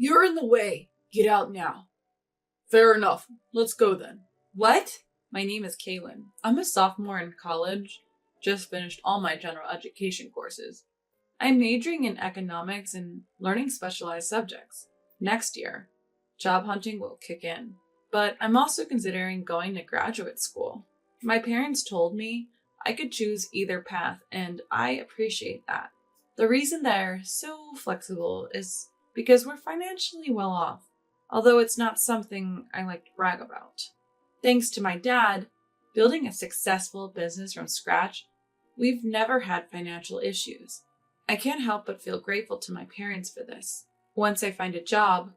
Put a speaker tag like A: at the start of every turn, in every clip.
A: You're in the way. Get out now. Fair enough. Let's go then.
B: What? My name is Kaylin. I'm a sophomore in college. Just finished all my general education courses. I'm majoring in economics and learning specialized subjects. Next year, job hunting will kick in. But I'm also considering going to graduate school. My parents told me I could choose either path, and I appreciate that. The reason they're so flexible is because we're financially well off, although it's not something I like to brag about. Thanks to my dad, building a successful business from scratch, we've never had financial issues. I can't help but feel grateful to my parents for this. Once I find a job,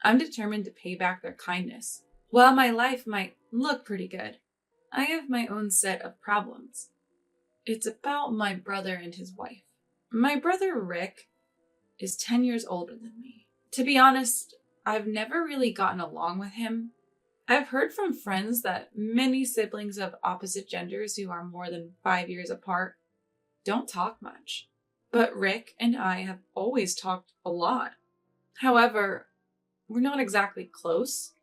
B: I'm determined to pay back their kindness. While my life might look pretty good, I have my own set of problems. It's about my brother and his wife. My brother Rick is 10 years older than me. To be honest, I've never really gotten along with him. I've heard from friends that many siblings of opposite genders who are more than 5 years apart don't talk much. But Rick and I have always talked a lot. However, we're not exactly close.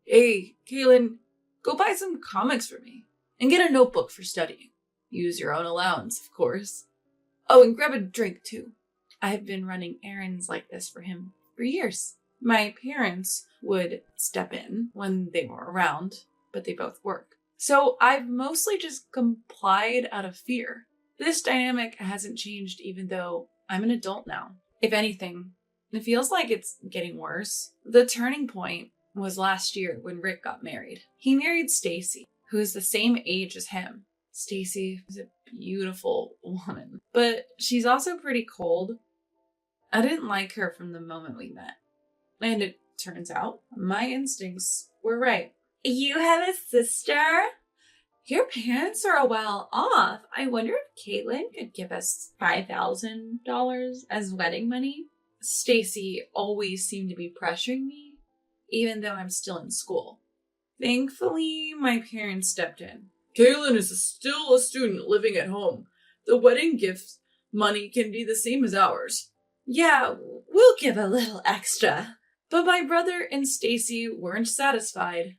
B: Hey, Kaylin, go buy some comics for me and get a notebook for studying. Use your own allowance, of course. Oh, and grab a drink too. I have been running errands like this for him for years. My parents would step in when they were around, but they both work. So I've mostly just complied out of fear. This dynamic hasn't changed even though I'm an adult now. If anything, it feels like it's getting worse. The turning point was last year when Rick got married. He married Stacy, who is the same age as him. Stacy is a beautiful woman, but she's also pretty cold. I didn't like her from the moment we met. And it turns out my instincts were right. You have a sister? Your parents are well off. I wonder if Caitlin could give us $5,000 as wedding money. Stacy always seemed to be pressuring me, even though I'm still in school. Thankfully, my parents stepped in.
A: Kaylin is still a student living at home. The wedding gift money can be the same as ours.
B: Yeah, we'll give a little extra. But my brother and Stacy weren't satisfied.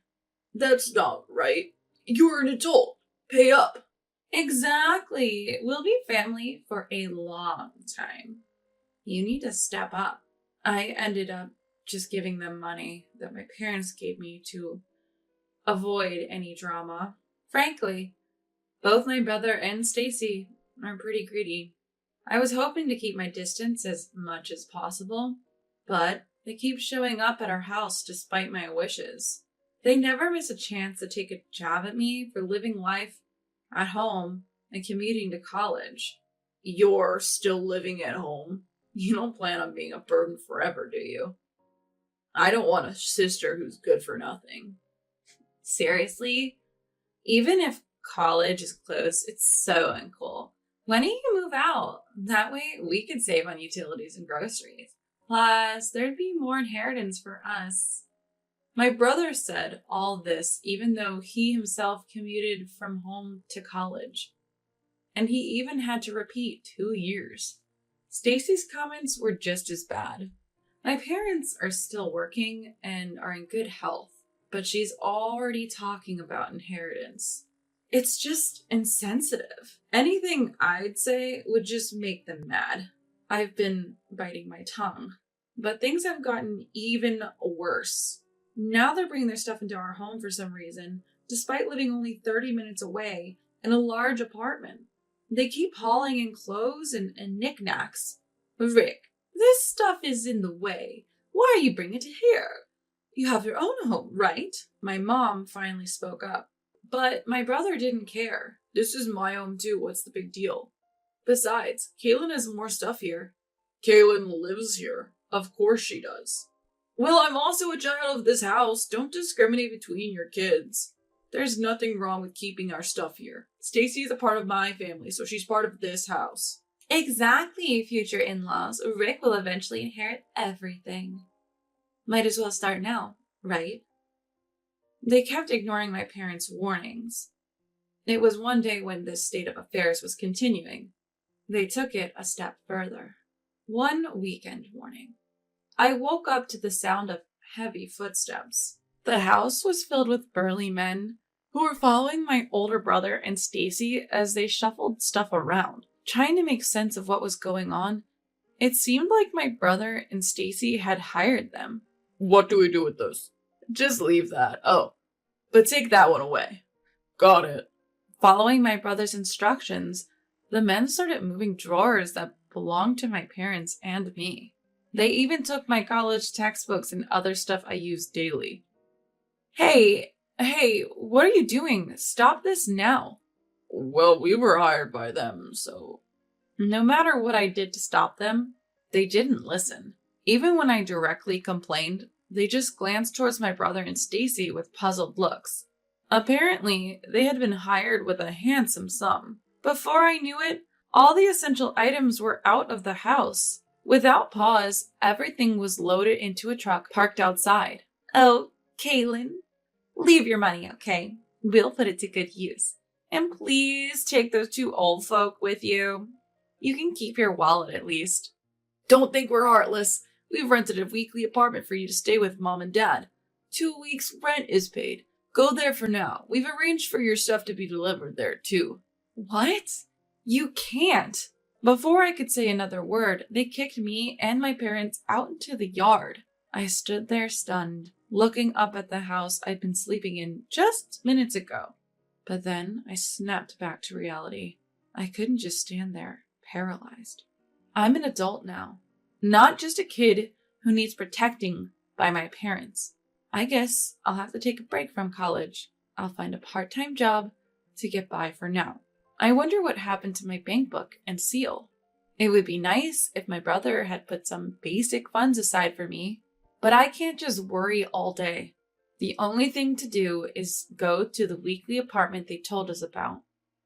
A: That's not right. You're an adult. Pay up.
B: Exactly. We'll be family for a long time. You need to step up. I ended up just giving them money that my parents gave me to avoid any drama. Frankly, both my brother and Stacy are pretty greedy. I was hoping to keep my distance as much as possible, but they keep showing up at our house despite my wishes. They never miss a chance to take a jab at me for living life at home and commuting to college.
A: You're still living at home. You don't plan on being a burden forever, do you? I don't want a sister who's good for nothing.
B: Seriously? Even if college is close, it's so uncool. When do you move out? That way we could save on utilities and groceries. Plus, there'd be more inheritance for us. My brother said all this even though he himself commuted from home to college. And he even had to repeat 2 years. Stacy's comments were just as bad. My parents are still working and are in good health, but she's already talking about inheritance. It's just insensitive. Anything I'd say would just make them mad. I've been biting my tongue, but things have gotten even worse. Now they're bringing their stuff into our home for some reason, despite living only 30 minutes away in a large apartment. They keep hauling in clothes and knickknacks. Rick, this stuff is in the way. Why are you bringing it here? You have your own home, right? My mom finally spoke up. But my brother didn't care.
A: This is my home too. What's the big deal? Besides, Kaylin has more stuff here. Kaylin lives here. Of course she does. Well, I'm also a child of this house. Don't discriminate between your kids. There's nothing wrong with keeping our stuff here. Stacy is a part of my family, so she's part of this house.
B: Exactly, future in-laws. Rick will eventually inherit everything. Might as well start now, right? They kept ignoring my parents' warnings. It was one day when this state of affairs was continuing. They took it a step further. One weekend morning, I woke up to the sound of heavy footsteps. The house was filled with burly men who were following my older brother and Stacy as they shuffled stuff around, trying to make sense of what was going on. It seemed like my brother and Stacy had hired them.
A: What do we do with this?
B: Just leave that. Oh, but take that one away.
A: Got it.
B: Following my brother's instructions, the men started moving drawers that belonged to my parents and me. They even took my college textbooks and other stuff I used daily. Hey, what are you doing? Stop this now.
A: Well, we were hired by them, so...
B: No matter what I did to stop them, they didn't listen. Even when I directly complained, they just glanced towards my brother and Stacy with puzzled looks. Apparently, they had been hired with a handsome sum. Before I knew it, all the essential items were out of the house. Without pause, everything was loaded into a truck parked outside. Oh, Kaylin, leave your money, okay? We'll put it to good use. And please take those two old folk with you. You can keep your wallet at least. Don't think we're heartless. We've rented a weekly apartment for you to stay with Mom and Dad. 2 weeks' rent is paid. Go there for now. We've arranged for your stuff to be delivered there, too. What? You can't. Before I could say another word, they kicked me and my parents out into the yard. I stood there stunned, looking up at the house I'd been sleeping in just minutes ago. But then I snapped back to reality. I couldn't just stand there, paralyzed. I'm an adult now, not just a kid who needs protecting by my parents. I guess I'll have to take a break from college. I'll find a part-time job to get by for now. I wonder what happened to my bank book and seal. It would be nice if my brother had put some basic funds aside for me, but I can't just worry all day. The only thing to do is go to the weekly apartment they told us about.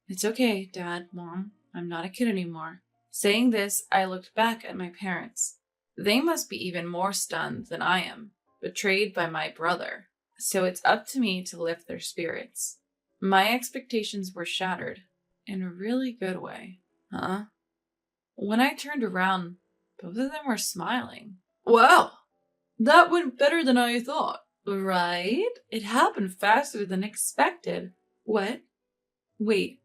B: It's okay, Dad, Mom. I'm not a kid anymore. Saying this, I looked back at my parents. They must be even more stunned than I am, betrayed by my brother. So it's up to me to lift their spirits. My expectations were shattered, in a really good way. When I turned around, both of them were smiling.
A: Wow, that went better than I thought.
B: Right? It happened faster than expected. What? Wait,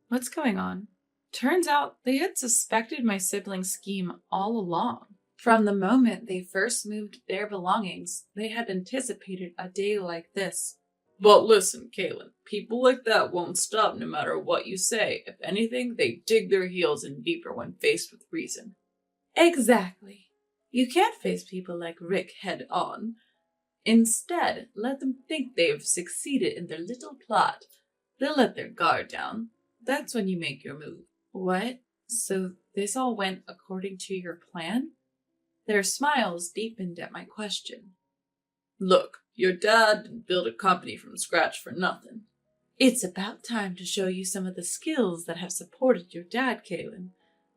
B: what's going on? Turns out they had suspected my siblings' scheme all along. From the moment they first moved their belongings, they had anticipated a day like this.
A: But listen, Kaylin, people like that won't stop no matter what you say. If anything, they dig their heels in deeper when faced with reason.
B: Exactly. You can't face people like Rick head on. Instead, let them think they've succeeded in their little plot. They'll let their guard down. That's when you make your move. What? So this all went according to your plan? Their smiles deepened at my question.
A: Look, your dad didn't build a company from scratch for nothing.
B: It's about time to show you some of the skills that have supported your dad, Kaylin.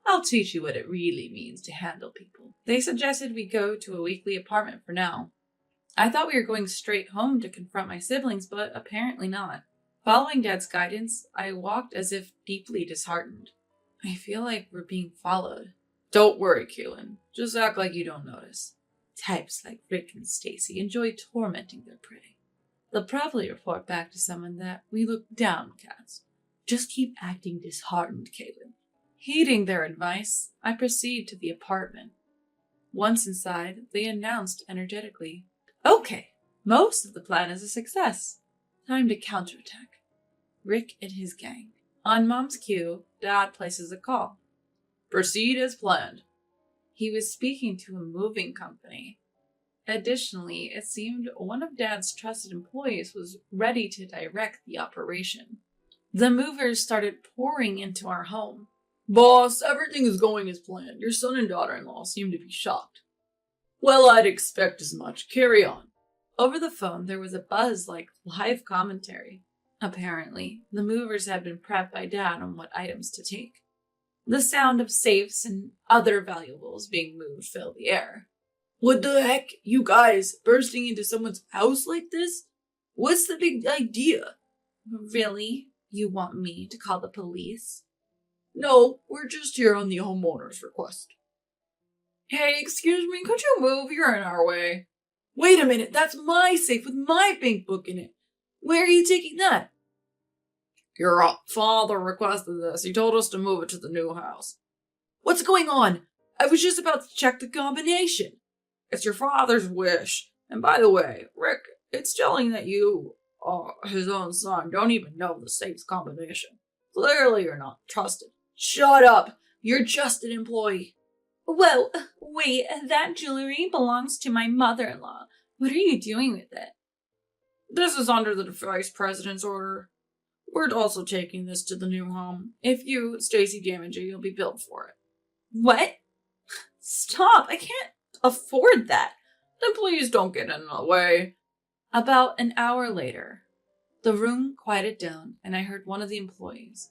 B: I'll teach you what it really means to handle people. They suggested we go to a weekly apartment for now. I thought we were going straight home to confront my siblings, but apparently not. Following Dad's guidance, I walked as if deeply disheartened. I feel like we're being followed.
A: Don't worry, Kaylin. Just act like you don't notice.
B: Types like Rick and Stacy enjoy tormenting their prey. They'll probably report back to someone that we look downcast. Just keep acting disheartened, Kaylin. Heeding their advice, I proceed to the apartment. Once inside, they announced energetically, "Okay, most of the plan is a success. Time to counterattack." Rick and his gang. On Mom's cue, Dad places a call.
A: Proceed as planned.
B: He was speaking to a moving company. Additionally, it seemed one of Dad's trusted employees was ready to direct the operation. The movers started pouring into our home.
A: Boss, everything is going as planned. Your son and daughter-in-law seem to be shocked. Well, I'd expect as much. Carry on.
B: Over the phone, there was a buzz like live commentary. Apparently, the movers had been prepped by Dad on what items to take. The sound of safes and other valuables being moved filled the air.
A: What the heck? You guys bursting into someone's house like this? What's the big idea?
B: Really? You want me to call the police?
A: No, we're just here on the homeowner's request. Hey, excuse me, could you move? You're in our way. Wait a minute, that's my safe with my bank book in it. Where are you taking that? Your father requested this. He told us to move it to the new house. What's going on? I was just about to check the combination. It's your father's wish. And by the way, Rick, it's telling that you, his own son, don't even know the safe's combination. Clearly you're not trusted. Shut up! You're just an employee.
B: Whoa, wait, that jewelry belongs to my mother-in-law. What are you doing with it?
A: This is under the vice president's order. We're also taking this to the new home. If you, Stacy, damage it, you'll be billed for it.
B: What? Stop, I can't afford that.
A: Then please don't get in the way.
B: About an hour later, the room quieted down and I heard one of the employees.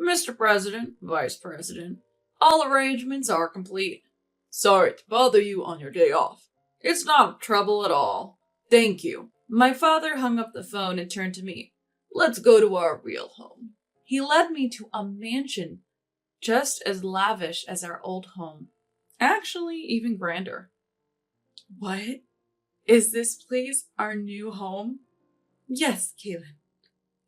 A: Mr. President, Vice President, all arrangements are complete. Sorry to bother you on your day off. It's not trouble at all. Thank you. My father hung up the phone and turned to me. Let's go to our real home.
B: He led me to a mansion just as lavish as our old home. Actually, even grander.
A: What? Is this place our new home?
B: Yes, Kaylin.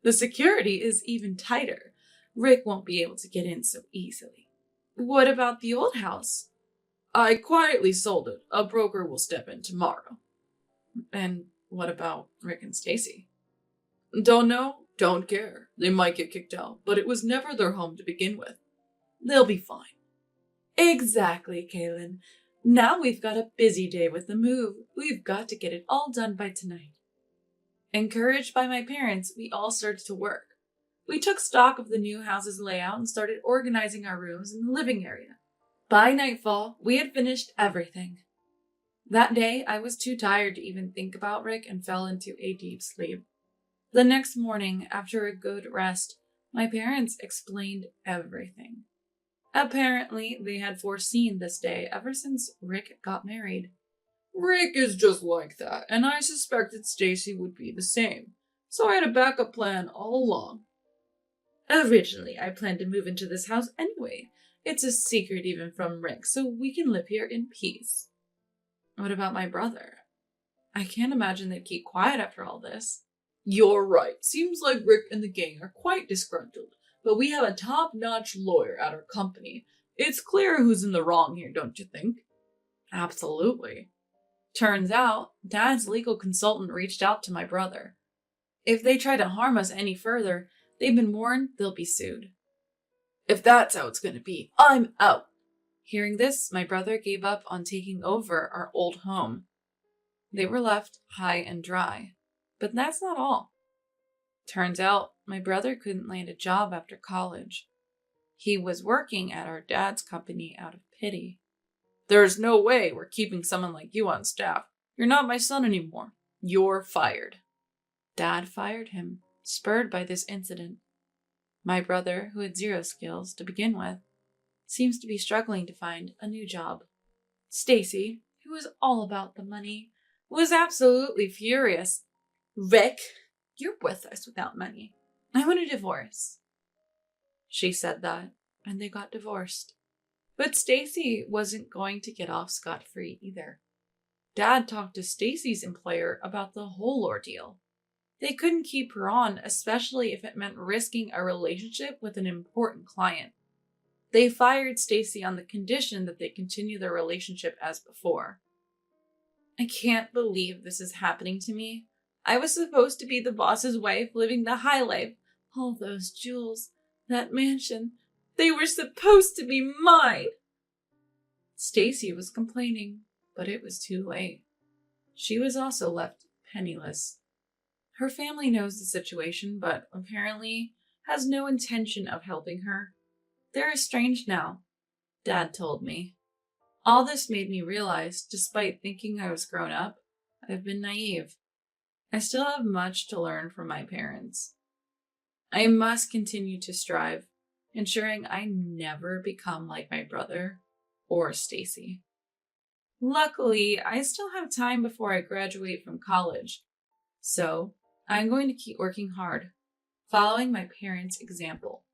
B: The security is even tighter. Rick won't be able to get in so easily. What about the old house?
A: I quietly sold it. A broker will step in tomorrow.
B: And what about Rick and Stacy?
A: Don't know, don't care. They might get kicked out, but it was never their home to begin with. They'll be fine.
B: Exactly, Kaylin. Now we've got a busy day with the move. We've got to get it all done by tonight. Encouraged by my parents, we all started to work. We took stock of the new house's layout and started organizing our rooms in the living area. By nightfall, we had finished everything. That day, I was too tired to even think about Rick and fell into a deep sleep. The next morning, after a good rest, my parents explained everything. Apparently, they had foreseen this day ever since Rick got married.
A: Rick is just like that, and I suspected Stacy would be the same, so I had a backup plan all along.
B: Originally, I planned to move into this house anyway. It's a secret even from Rick, so we can live here in peace. What about my brother? I can't imagine they'd keep quiet after all this.
A: You're right. Seems like Rick and the gang are quite disgruntled, but we have a top-notch lawyer at our company. It's clear who's in the wrong here, don't you think?
B: Absolutely. Turns out, Dad's legal consultant reached out to my brother. If they try to harm us any further, they've been warned they'll be sued.
A: If that's how it's gonna be, I'm out.
B: Hearing this, my brother gave up on taking over our old home. They were left high and dry. But that's not all. Turns out, my brother couldn't land a job after college. He was working at our dad's company out of pity.
A: There's no way we're keeping someone like you on staff. You're not my son anymore. You're fired.
B: Dad fired him, spurred by this incident. My brother, who had zero skills to begin with, seems to be struggling to find a new job. Stacy, who was all about the money, was absolutely furious. Rick, you're worthless without money. I want a divorce. She said that, and they got divorced. But Stacy wasn't going to get off scot-free either. Dad talked to Stacy's employer about the whole ordeal. They couldn't keep her on, especially if it meant risking a relationship with an important client. They fired Stacy on the condition that they continue their relationship as before. I can't believe this is happening to me. I was supposed to be the boss's wife, living the high life. All those jewels, that mansion, they were supposed to be mine. Stacy was complaining, but it was too late. She was also left penniless. Her family knows the situation, but apparently has no intention of helping her. They're estranged now, Dad told me. All this made me realize, despite thinking I was grown up, I've been naive. I still have much to learn from my parents. I must continue to strive, ensuring I never become like my brother or Stacy. Luckily, I still have time before I graduate from college, so I'm going to keep working hard, following my parents' example.